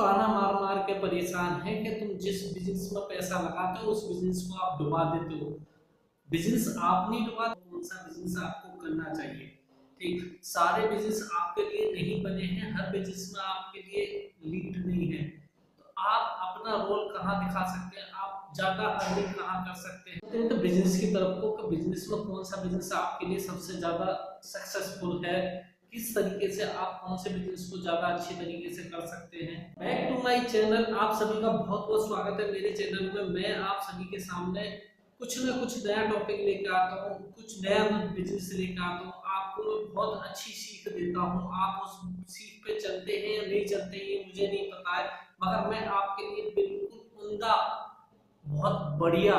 ताना मार मार के परेशान है कि तुम जिस बिजनेस में पैसा लगाते हो उस बिजनेस को आप डुबा देते हो। बिजनेस आप नहीं डुबा, कौन सा बिजनेस आपको करना चाहिए। ठीक, सारे बिजनेस आपके लिए नहीं बने हैं, हर बिजनेस में आपके लिए लीड नहीं है। तो आप अपना रोल कहाँ दिखा सकते हैं, आप ज्यादा अर्निंग कहाँ कर सकते हैं, तो बिजनेस की तरफ को कि बिजनेस में कौन सा बिजनेस आपके लिए सबसे ज्यादा सक्सेसफुल है, किस तरीके से आप कौन से बिजनेस को ज्यादा अच्छी तरीके से कर सकते हैं। बैक टू माय चैनल, आप सभी का बहुत बहुत स्वागत है मेरे चैनल में। मैं आप सभी के सामने कुछ ना कुछ नया टॉपिक लेकर आता हूँ, कुछ नया बिजनेस लेकर आता हूँ, आपको मैं बहुत अच्छी सीख देता हूँ। आप उस सीख पे चलते हैं या नहीं चलते हैं ये मुझे नहीं पता है, मगर मैं आपके लिए बिल्कुल उम्दा, बहुत बढ़िया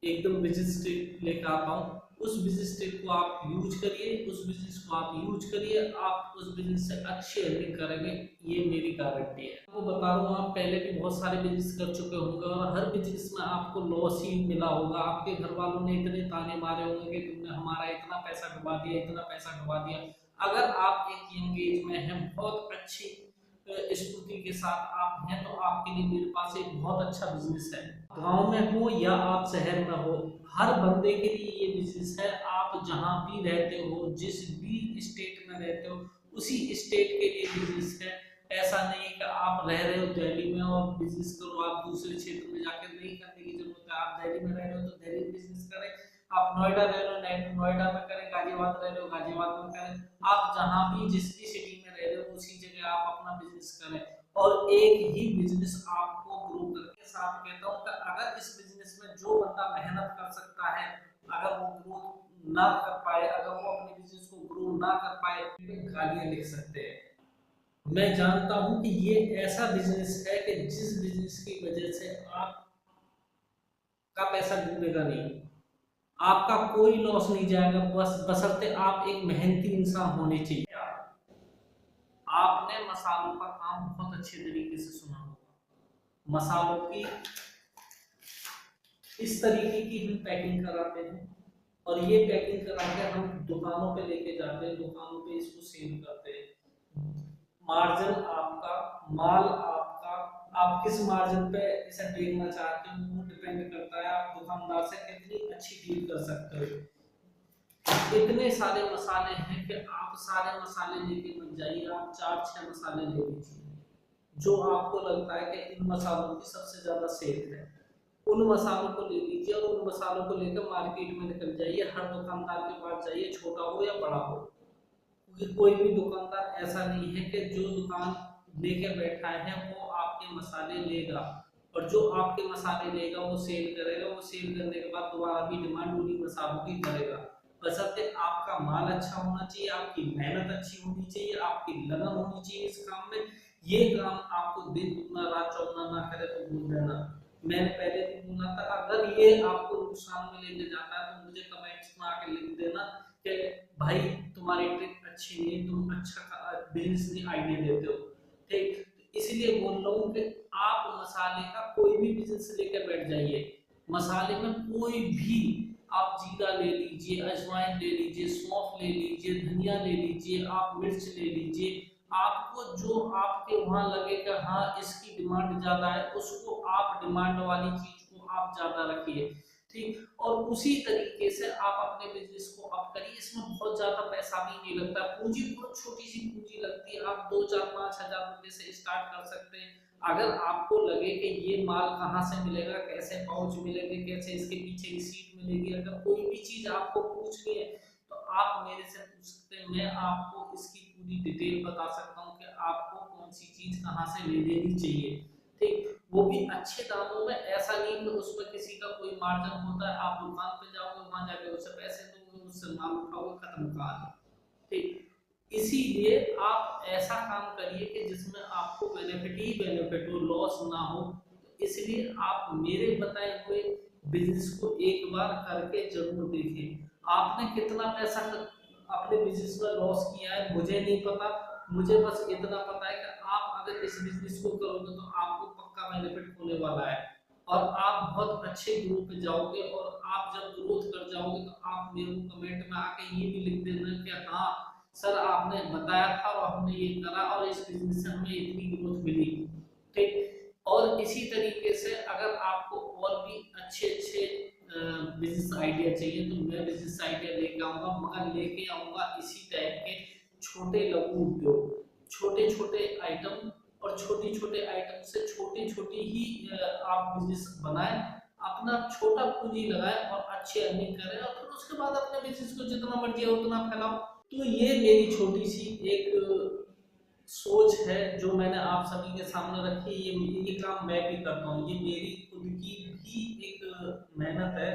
एकदम बिजनेस टिप लेकर आता हूँ। उस बिजनेस टिप को आप यूज करिए, उस बिजनेस को आप यूज करिए, आप उस बिजनेस से अच्छी अर्निंग करेंगे, ये मेरी गारंटी है। आपको बता रहा हूँ, आप पहले भी बहुत सारे बिजनेस कर चुके होंगे और हर बिजनेस में आपको लॉस ही मिला होगा। आपके घर वालों ने इतने ताने मारे होंगे कि तुमने हमारा इतना पैसा डुबा दिया, इतना पैसा डुबा दिया। अगर आप एक यंग एज में हैं, बहुत अच्छी स्फूर्ति के साथ आप हैं, तो आपके लिए मेरे पास एक बहुत अच्छा बिजनेस है। गांव में हो या आप शहर में हो, हर बंदे के लिए ये बिजनेस है। आप जहां भी रहते हो, जिस भी स्टेट में रहते हो, उसी स्टेट के लिए बिजनेस है। ऐसा नहीं है कि आप रह रहे हो दिल्ली में और बिजनेस करो, आप दूसरे क्षेत्र में जाकर नहीं करने की जरूरत है। आप दिल्ली में रह रहे हो तो दिल्ली में बिजनेस करें, आप नोएडा रह रहे हो नोएडा में करें, गाजियाबाद रह रहे हो गाजियाबाद में करें। आप जहां भी जिस भी सिटी में रह रहे हो उसी जगह आप अपना बिजनेस करें, और एक ही बिजनेस आपको ग्रो करके साथ कहता हूँ कि अगर इस बिजनेस में जो बंदा मेहनत कर सकता है, अगर वो ग्रो ना कर पाए, अगर वो अपने बिजनेस को ग्रो ना कर पाए, गालियां लिख सकते हैं। मैं जानता हूं कि ये ऐसा बिजनेस है कि जिस बिजनेस की वजह से आपका पैसा डूबेगा नहीं, आपका कोई लॉस नहीं जाएगा, बस बशर्ते आप एक मेहनती इंसान होने चाहिए। आपने मसालों का काम बहुत अच्छे तरीके से सुना होगा। मसालों की इस तरीके की हम पैकिंग कराते हैं और ये पैकिंग करा के हम दुकानों पे लेके जाते हैं, दुकानों पे इसको सेल करते हैं। मार्जिन आपका, माल आपका, आप किस मार्जिन पे इसे बेचना चाहते हो वो डिपेंड करता है। आप दुकानदार से कितनी अच्छी डील कर सकते हो। इतने सारे मसाले हैं कि आप सारे मसाले लेके मत जाइए, आप 4-6 मसाले ले लीजिए जो आपको लगता है कि इन मसालों की सबसे ज्यादा सेल है। उन मसालों को ले लीजिए और उन मसालों को लेकर मार्केट में निकल जाइए, हर दुकानदार के पास जाइए, छोटा हो या बड़ा हो, क्योंकि कोई भी दुकानदार ऐसा नहीं है कि जो दुकान लेके बैठा है वो आपके मसाले लेगा, और जो आपके मसाले लेगा वो सेल करेगा, वो सेल करने के बाद दोबारा भी डिमांड उन्हीं मसालों की करेगा। बशर्ते आपका माल अच्छा होना चाहिए, आपकी मेहनत अच्छी होनी चाहिए, आपकी लगन होनी चाहिए इस काम में। ये काम आपको दिन दुगना रात चौगुना ना करे तो भूल देना। मैंने पहले भी बोला था, अगर ये आपको नुकसान में लेके जाता है तो मुझे कमेंट्स में आके लिख देना कि भाई तुम्हारी ट्रिक अच्छी नहीं, तुम अच्छा बिजनेस नहीं आइडिया देते हो। ठीक, इसलिए बोल रहा हूँ कि आप मसाले का कोई भी बिजनेस लेकर बैठ जाइए। मसाले में कोई भी, आप जीरा ले लीजिए, अजवाइन ले लीजिए, सौंफ ले लीजिए, धनिया ले लीजिए, आप मिर्च ले लीजिए, आपको जो आपके वहां लगेगा हाँ इसकी डिमांड ज्यादा है, उसको आप डिमांड वाली चीज को आप ज्यादा रखिए। ठीक, और उसी तरीके से आप अपने बिजनेस को अप करिए। इसमें बहुत ज्यादा पैसा भी नहीं लगता, पूंजी बहुत छोटी सी पूंजी लगती है। आप 2, 4, 5 हजार रुपए से स्टार्ट कर सकते हैं। अगर आपको लगे कि ये माल कहाँ से मिलेगा, कैसे पाउच मिलेंगे, कैसे इसके पीछे की सीट मिलेगी, अगर कोई भी चीज आपको पूछनी है तो आप मेरे से पूछ सकते हैं। मैं आपको इसकी पूरी डिटेल बता सकता हूँ कि आपको कौन सी चीज कहाँ से ले लेनी चाहिए। ठीक, वो भी अच्छे दामों में। ऐसा नहीं कि उसमें किसी का कोई मार्जिन होता है, आप दुकान पे जाओगे वहां जाके उससे पैसे दोगे, उससे माल उठाओगे, खत्म कहानी। ठीक, इसीलिए आप ऐसा काम करिए कि जिसमें आपको बेनिफिट ही बेनिफिट हो, लॉस ना हो। इसलिए आप मेरे बताए हुए बिजनेस को एक बार करके जरूर देखें। आपने कितना पैसा अपने बिजनेस में लॉस किया है मुझे नहीं पता, मुझे बस इतना पता है कि आप अगर इस बिजनेस को करोगे तो आपको पक्का बेनिफिट होने वाला है, और आप बहुत अच्छे ग्रोथ पे जाओगे। और आप जब ग्रोथ कर जाओगे तो आप मेरे को कमेंट में आके ये भी लिख देना कि हाँ सर आपने बताया था और हमने ये करा और इस बिजनेस से हमें इतनी ग्रोथ मिली, ठीक। और इसी तरीके से अगर आपको और भी अच्छे अच्छे बिजनेस आइडिया चाहिए तो मैं बिजनेस आइडिया लेके आऊंगा, मगर लेके आऊंगा इसी टाइप के छोटे लघु उद्योग, छोटे छोटे आइटम, और छोटी छोटे आइटम से छोटी छोटी ही आप बिजनेस बनाएं, अपना छोटा पूंजी लगाएं और अच्छी अर्निंग करें, और फिर उसके बाद अपने बिजनेस को जितना मर्जी है उतना फैलाओ। तो ये मेरी छोटी सी एक सोच है जो मैंने आप सभी के सामने रखी। ये काम मैं भी करता हूँ, ये मेरी खुद की भी एक मेहनत है,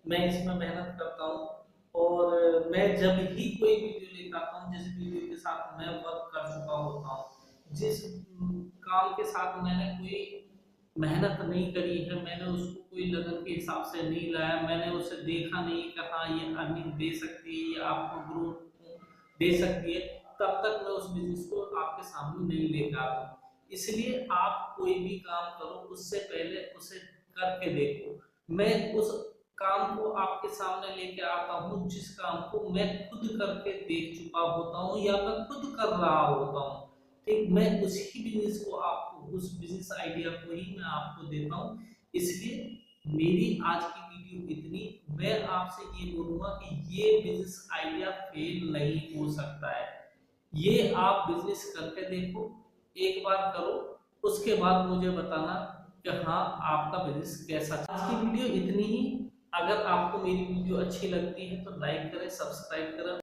मैं इसमें मेहनत करता हूँ। और मैं जब ही कोई वीडियो लेकर आता हूँ, जिस वीडियो के साथ मैं वर्क कर चुका होता हूँ, जिस काम के साथ मैंने कोई मेहनत नहीं करी है, मैंने उसको कोई लगन के हिसाब से नहीं लाया, मैंने उसे देखा नहीं कि हाँ ये अर्निंग दे सकती है, ये आपको ग्रोथ दे सकती है, तब तक मैं उस बिजनेस को आपके सामने नहीं लेकर आता हूँ। इसलिए आप कोई भी काम करो उससे पहले उसे करके देखो। मैं उस काम को आपके सामने लेके आता हूँ जिस काम को मैं खुद करके देख चुका होता हूँ या मैं खुद कर रहा होता हूँ, ठीक। मैं उसी बिजनेस को आपको, उस बिजनेस आइडिया को ही मैं आपको देता हूँ। इसलिए मेरी आज की वीडियो इतनी। मैं आपसे ये बोलूंगा कि ये बिजनेस आइडिया फेल नहीं हो सकता है, ये आप बिजनेस करके देखो, एक बार करो, उसके बाद मुझे बताना कि हाँ आपका बिजनेस कैसा चला। आज की वीडियो इतनी ही। अगर आपको मेरी वीडियो अच्छी लगती है तो लाइक करें, सब्सक्राइब करें।